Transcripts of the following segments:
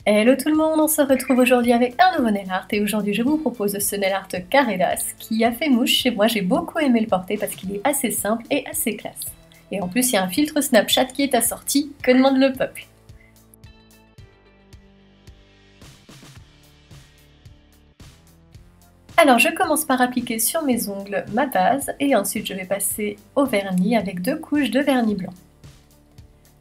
Hello tout le monde, on se retrouve aujourd'hui avec un nouveau nail art et aujourd'hui je vous propose ce nail art Caredas qui a fait mouche chez moi. J'ai beaucoup aimé le porter parce qu'il est assez simple et assez classe. Et en plus il y a un filtre Snapchat qui est assorti, que demande le peuple. Alors je commence par appliquer sur mes ongles ma base et ensuite je vais passer au vernis avec 2 couches de vernis blanc.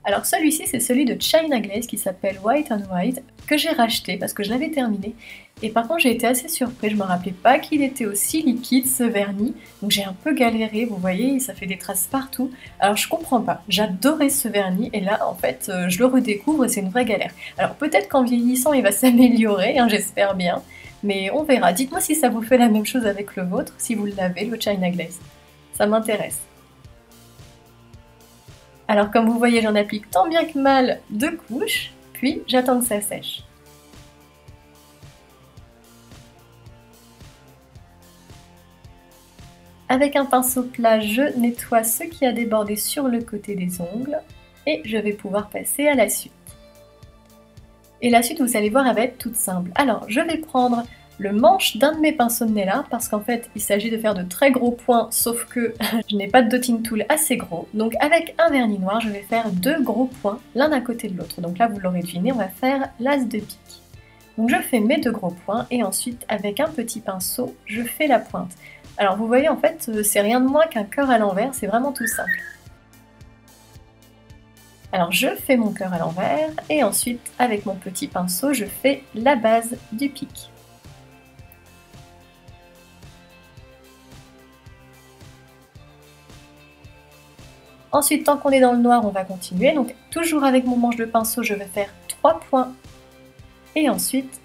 Alors celui-ci c'est celui de China Glaze qui s'appelle White on White que j'ai racheté parce que je l'avais terminé et par contre j'ai été assez surprise, je me rappelais pas qu'il était aussi liquide ce vernis, donc j'ai un peu galéré, vous voyez ça fait des traces partout. Alors je comprends pas, j'adorais ce vernis et là en fait je le redécouvre et c'est une vraie galère. Alors peut-être qu'en vieillissant il va s'améliorer, hein, j'espère bien, mais on verra. Dites-moi si ça vous fait la même chose avec le vôtre, si vous l'avez, le China Glaze. Ça m'intéresse. Alors comme vous voyez, j'en applique tant bien que mal 2 couches, puis j'attends que ça sèche. Avec un pinceau plat, je nettoie ce qui a débordé sur le côté des ongles et je vais pouvoir passer à la suite. Et la suite, vous allez voir, elle va être toute simple. Alors, je vais prendre le manche d'un de mes pinceaux de nail art parce qu'en fait, il s'agit de faire de très gros points, sauf que je n'ai pas de dotting tool assez gros. Donc avec un vernis noir, je vais faire 2 gros points, l'un à côté de l'autre. Donc là, vous l'aurez deviné, on va faire l'as de pique. Donc je fais mes 2 gros points et ensuite, avec un petit pinceau, je fais la pointe. Alors vous voyez, en fait, c'est rien de moins qu'un cœur à l'envers, c'est vraiment tout simple. Alors je fais mon cœur à l'envers et ensuite avec mon petit pinceau je fais la base du pic. Ensuite tant qu'on est dans le noir on va continuer, donc toujours avec mon manche de pinceau je vais faire 3 points et ensuite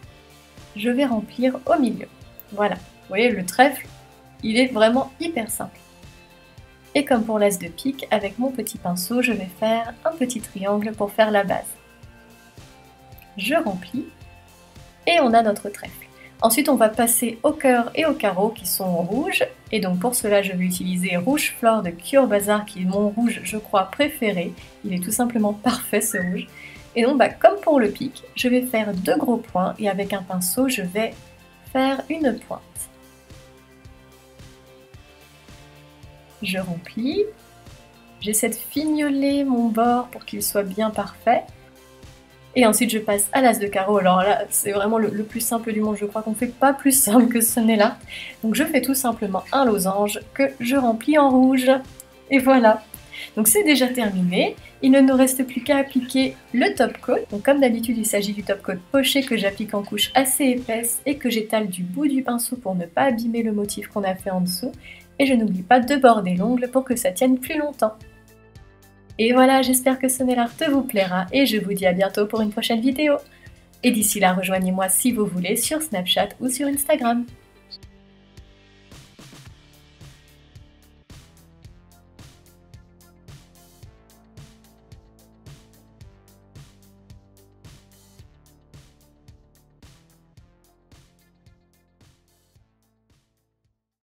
je vais remplir au milieu. Voilà, vous voyez le trèfle il est vraiment hyper simple. Et comme pour l'as de pique, avec mon petit pinceau, je vais faire un petit triangle pour faire la base. Je remplis et on a notre trèfle. Ensuite, on va passer au cœur et au carreau qui sont rouges. Et donc pour cela, je vais utiliser Rouge Flore de Cure Bazar qui est mon rouge, je crois, préféré. Il est tout simplement parfait ce rouge. Et donc, comme pour le pic, je vais faire 2 gros points et avec un pinceau, je vais faire une pointe. Je remplis, j'essaie de fignoler mon bord pour qu'il soit bien parfait. Et ensuite je passe à l'as de carreau, alors là c'est vraiment le plus simple du monde, je crois qu'on ne fait pas plus simple que ce nez là. Donc je fais tout simplement un losange que je remplis en rouge. Et voilà. Donc c'est déjà terminé, il ne nous reste plus qu'à appliquer le top coat. Donc comme d'habitude il s'agit du top coat poché que j'applique en couche assez épaisse et que j'étale du bout du pinceau pour ne pas abîmer le motif qu'on a fait en dessous. Et je n'oublie pas de border l'ongle pour que ça tienne plus longtemps. Et voilà, j'espère que ce nail art vous plaira et je vous dis à bientôt pour une prochaine vidéo. Et d'ici là, rejoignez-moi si vous voulez sur Snapchat ou sur Instagram.